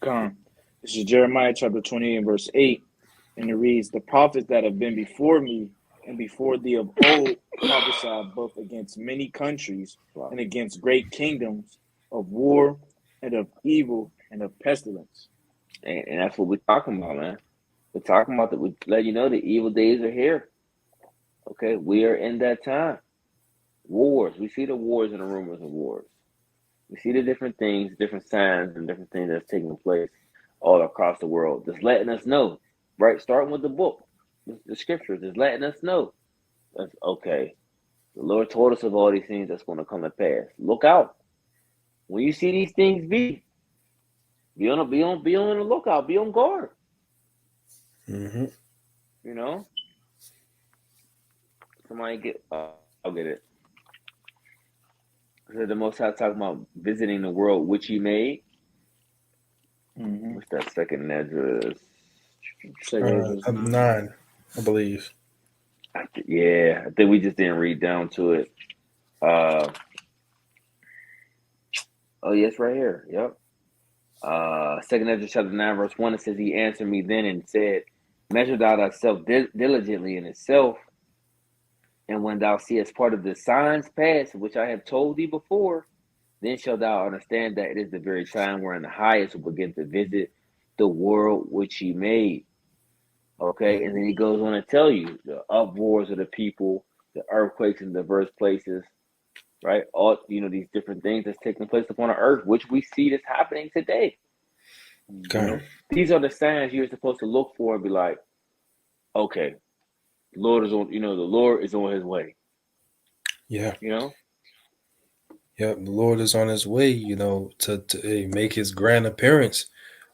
Come. This is Jeremiah chapter 28 and verse 8. And it reads, the prophets that have been before me and before thee of old prophesied both against many countries Wow. and against great kingdoms of war and of evil and of pestilence. And that's what we're talking about, man. We're talking about that. We let you know the evil days are here. Okay, we are in that time. Wars. We see the wars and the rumors of wars. We see the different things, different signs, and different things that's taking place all across the world. Just letting us know, right? Starting with the book, the scriptures, just letting us know. That's okay. The Lord told us of all these things that's going to come to pass. Look out. When you see these things be on the lookout, be on guard. Mm-hmm. You know? Somebody get I'll get it. So the Most High talking about visiting the world which he made. Mm-hmm. What's that second address? Verse 9. 9, I believe. I think we just didn't read down to it. Oh yes, right here. Yep. Second Ezra chapter 9, verse 1, it says, he answered me then and said, measure thou thyself diligently in itself, and when thou seest part of the signs pass, which I have told thee before, then shalt thou understand that it is the very time wherein the highest will begin to visit the world which he made. Okay, and then he goes on to tell you the uproars of the people, the earthquakes in diverse places, right? All these different things that's taking place upon the earth, which we see that's happening today. Okay. These are the signs you're supposed to look for and be like, okay, the Lord is on. The Lord is on his way. Yeah. Yep, the Lord is on his way, to make his grand appearance.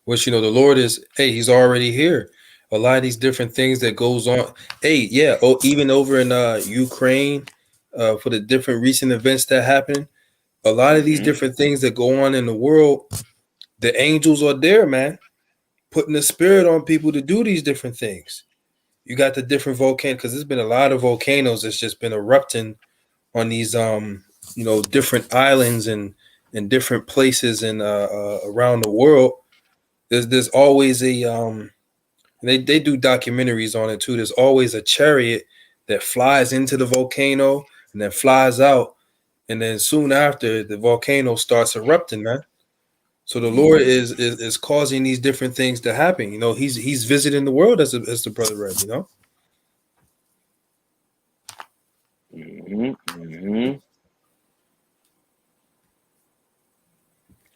Which, the Lord is, he's already here. A lot of these different things that goes on. Even over in Ukraine, for the different recent events that happen, a lot of these different things that go on in the world, the angels are there, man, putting the spirit on people to do these different things. You got the different volcanoes, because there's been a lot of volcanoes that's just been erupting on these different islands and different places and around the world. There's always a they do documentaries on it too. There's always a chariot that flies into the volcano and then flies out, and then soon after the volcano starts erupting, man. So the Lord is causing these different things to happen. He's visiting the world, as the brother read.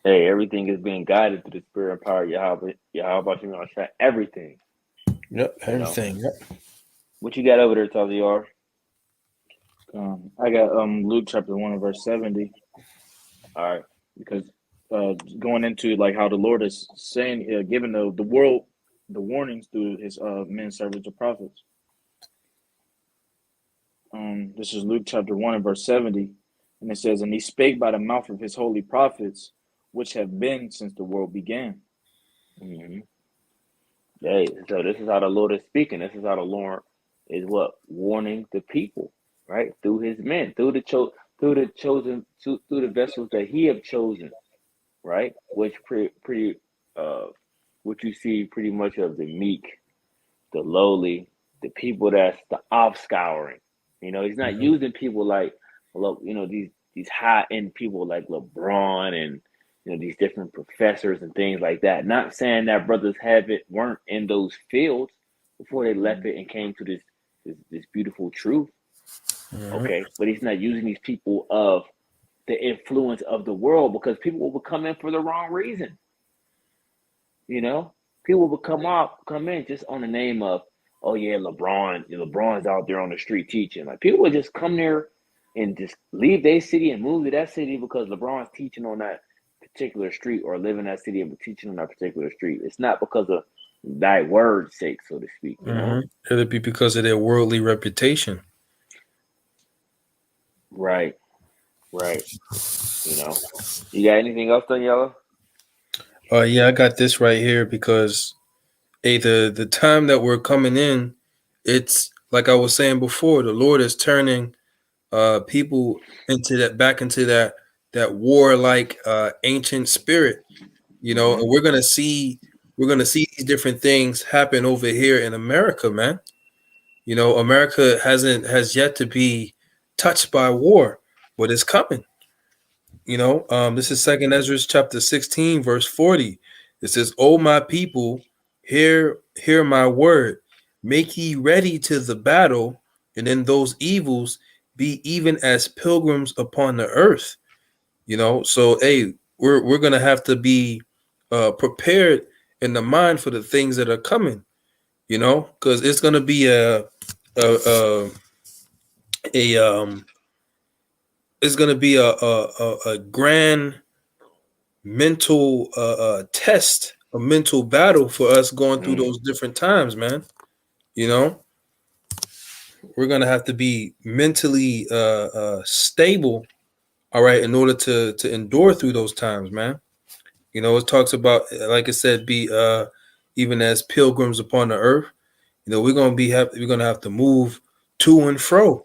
Hey, everything is being guided through the spirit and power of Yahweh. Yahweh, everything. Yep, everything. Yep. What you got over there, Taziar? I got Luke chapter 1 and verse 70. All right. Because going into like how the Lord is saying, giving the world the warnings through his men servants or prophets. This is Luke chapter 1 and verse 70. And it says, and he spake by the mouth of his holy prophets, which have been since the world began. Hey, so this is how the Lord is speaking. This is how the Lord is warning the people, right? Through his men, through the chosen, through the vessels that he have chosen, right? Which what you see pretty much of the meek, the lowly, the people that's the offscouring. He's not using people like, these high end people like LeBron and these different professors and things like that. Not saying that brothers weren't in those fields before they left it and came to this beautiful truth. Okay, but he's not using these people of the influence of the world, because people will come in for the wrong reason. People will come in just on the name of, oh yeah, LeBron's out there on the street teaching. Like, people would just come there and just leave their city and move to that city because LeBron's teaching on that particular street, or live in that city and teaching on that particular street. It's not because of thy word's sake, so to speak. It'll be because of their worldly reputation. Right. You got anything else done, Yellow? Yeah, I got this right here because the time that we're coming in, it's like I was saying before, the Lord is turning people into that warlike ancient spirit. You know, and we're gonna see these different things happen over here in America, man. You know, America has yet to be touched by war, but it's coming. You know, this is Second Ezra chapter 16, verse 40. It says, "O my people, hear my word. Make ye ready to the battle, and in those evils be even as pilgrims upon the earth." You know, so hey, we're gonna have to be prepared in the mind for the things that are coming. You know, because it's gonna be a, a it's gonna be a grand mental test, a mental battle for us going through those different times, man. You know, we're gonna have to be mentally stable, all right, in order to endure through those times, man. You know, it talks about, like I said, be even as pilgrims upon the earth. You know, we're gonna have to move to and fro.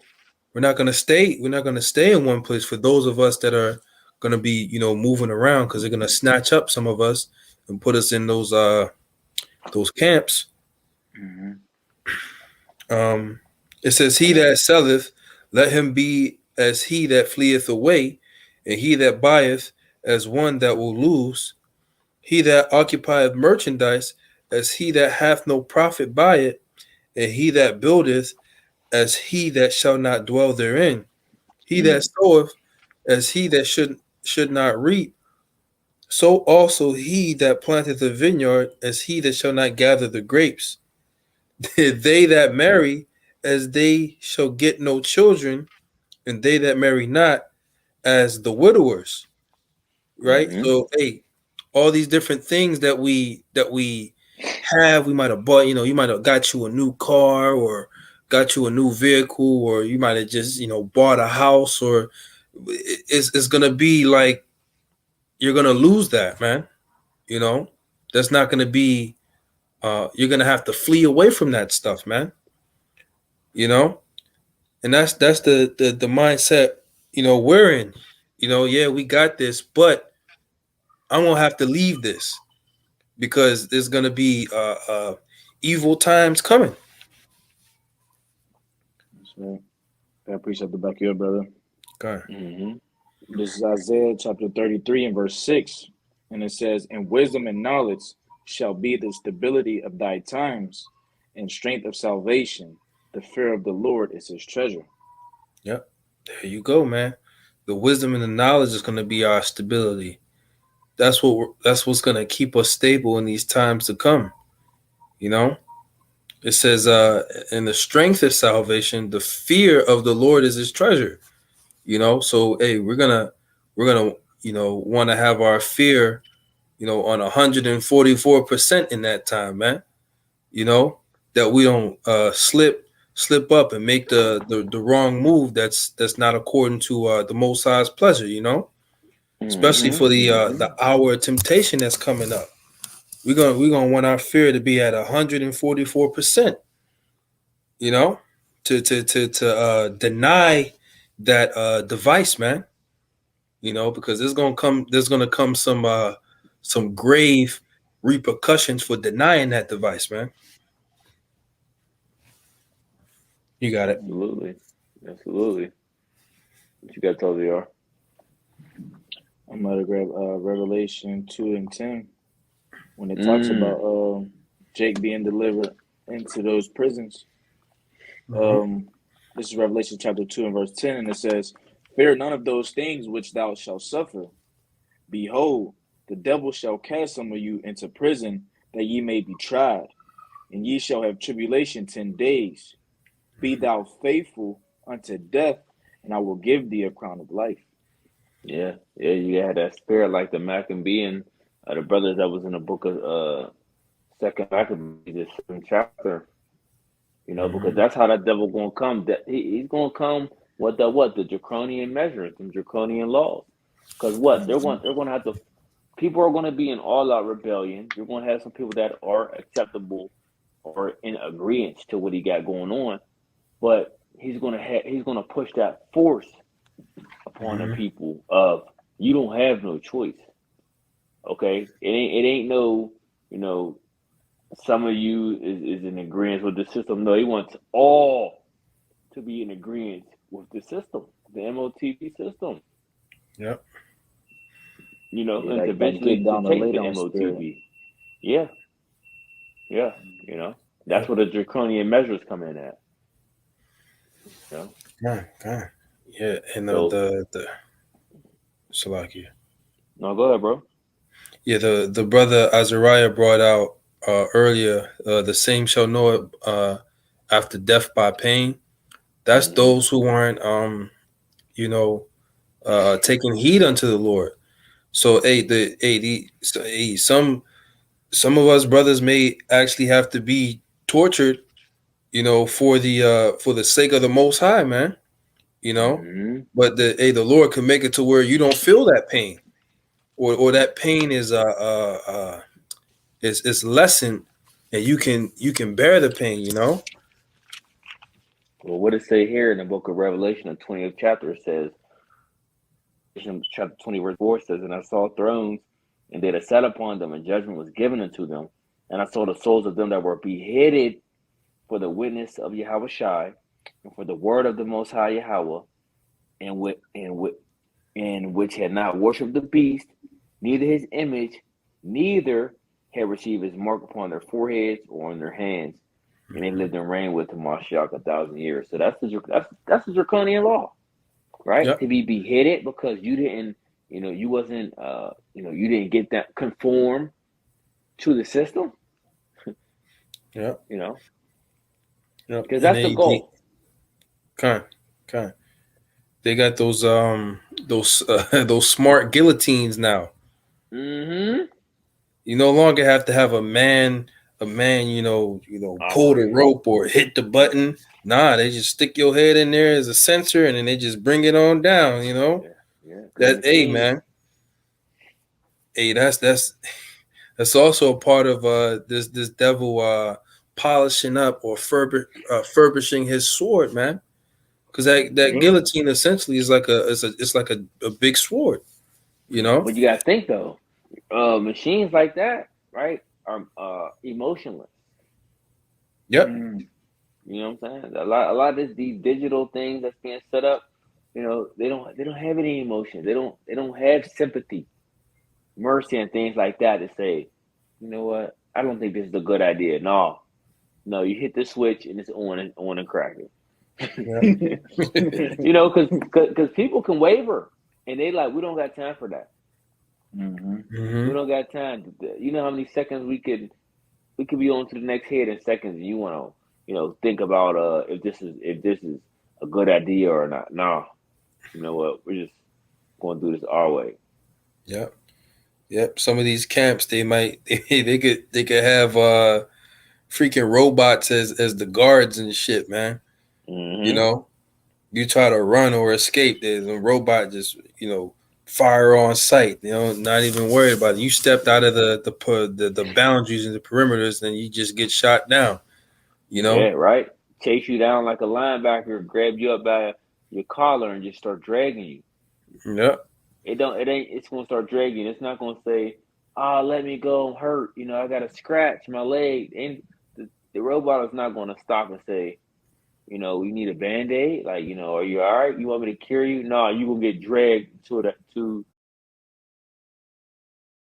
We're not gonna stay. We're not gonna stay in one place. For those of us that are gonna be, you know, moving around, because they're gonna snatch up some of us and put us in those camps. Mm-hmm. It says, "He that selleth, let him be as he that fleeth away, and he that buyeth as one that will lose. He that occupieth merchandise as he that hath no profit by it, and he that buildeth as he that shall not dwell therein. He that soweth as he that should not reap. So also he that planteth a vineyard as he that shall not gather the grapes. They that marry as they shall get no children, and they that marry not as the widowers." Right? So hey, all these different things that we have, we might have bought, you know, you might have got you a new car or got you a new vehicle, or you might have just, you know, bought a house, or it's gonna be like you're gonna lose that, man. You know, that's not gonna be you're gonna have to flee away from that stuff, man. You know, and that's the mindset, you know, we're in. You know, yeah, we got this, but I'm gonna have to leave this because there's gonna be evil times coming. That's right. That precept to back you up, brother. Okay. This is Isaiah chapter 33 and verse 6. And it says, "And wisdom and knowledge shall be the stability of thy times, and strength of salvation. The fear of the Lord is his treasure." Yep. There you go, man. The wisdom and the knowledge is gonna be our stability. That's what's gonna keep us stable in these times to come. You know, it says, "In the strength of salvation, the fear of the Lord is his treasure." You know, so hey, we're gonna you know want to have our fear, you know, on 144% in that time, man. You know, that we don't slip up and make the wrong move that's not according to the Most High's pleasure. You know, especially for the hour of temptation that's coming up. We're gonna want our fear to be at 144%. You know, to deny that device, man. You know, because there's gonna come some grave repercussions for denying that device, man. You got it. Absolutely. What you got, told you? I'm going to grab Revelation 2 and 10 when it talks about Jake being delivered into those prisons. This is Revelation chapter 2 and verse 10, and it says, "Fear none of those things which thou shalt suffer. Behold, the devil shall cast some of you into prison, that ye may be tried, and ye shall have tribulation 10 days. Be thou faithful unto death, and I will give thee a crown of life." Yeah, you had that spirit like the Maccabean, the brothers that was in the book of Second Maccabees, the 7th chapter. You know, because that's how that devil gonna come. That he's gonna come with the draconian measures and draconian laws. Because they're gonna have to. People are gonna be in all out rebellion. You're gonna have some people that are acceptable or in agreement to what he got going on, but he's gonna push that force upon the people of you don't have no choice. Okay, it ain't no, you know, some of you is in agreement with the system. No, he wants all to be in agreement with the system, the MOTB system. Yep. You know, Yeah, and to that eventually get to down the take late the on spirit. MOTB. Yeah, yeah. You know, that's Yep. where the draconian measures come in at. You know, Come. Yeah, and so the Salakia. no, go ahead, bro. Yeah, the brother Azariah brought out earlier, the same shall know it after death by pain. That's Hmm. those who aren't you know taking heed unto the Lord. So some of us brothers may actually have to be tortured, for the sake of the Most High, man. You know, Hmm. but the Lord can make it to where you don't feel that pain, or that pain is lessened, and you can bear the pain. You know. Well, what it say here in the book of Revelation, the 20th chapter, it says, chapter 20, verse 4 says, and I saw thrones, and they that sat upon them, and judgment was given unto them. And I saw the souls of them that were beheaded for the witness of Yahweh Shai, and for the word of the Most High Yahweh, and which had not worshipped the beast, neither his image, neither had received his mark upon their foreheads or on their hands, and they lived and reigned with Mashiach 1,000 years. So that's the draconian law, right? Yep. To be beheaded because you didn't, you wasn't, you didn't get that conform to the system, Yep. you know, Yep. because And that's the they goal. kind kind they got those smart guillotines now. Mm-hmm. You no longer have to have a man, pull the Operate. rope or hit the button. Nah, they just stick your head in there as a sensor, and then they just bring it on down. Yeah, yeah. Because That, hey machines. man, hey, that's also a part of this devil polishing up or furbishing his sword, man. Because that Mhm. guillotine essentially is like a big sword, you know. But you gotta think though, machines like that, right, are emotionless. Yep. Mm. You know what I'm saying? A lot of these digital things that's being set up, they don't have any emotion. They don't have sympathy, mercy, and things like that to say, you know what? I don't think this is a good idea. No, no, you hit the switch and it's on and cracking. Yep. Because people can waver and they like we don't got time for that. Mm-hmm. We Hmm. don't got time. You know how many seconds we could be on to the next head in seconds, and you want to think about if this is a good idea or not. No, you know what? We're just going to do this our way. Yep. Yep. Some of these camps, they might they could have freaking robots as the guards and shit, man. You Hmm. know, you try to run or escape, there's a robot just fire on sight. Not even worried about it. You stepped out of the boundaries and the perimeters, then you just get shot down. You Yeah, know. right. Chase you down like a linebacker, grab you up by your collar, and just start dragging you. Yep. It don't. It ain't. It's gonna start dragging. It's not gonna say, "Ah, let me go. I'm hurt. I got a scratch my leg." And the robot is not gonna stop and say, we need a band-aid. Like, are you all right? You want me to carry you? No, you gonna get dragged to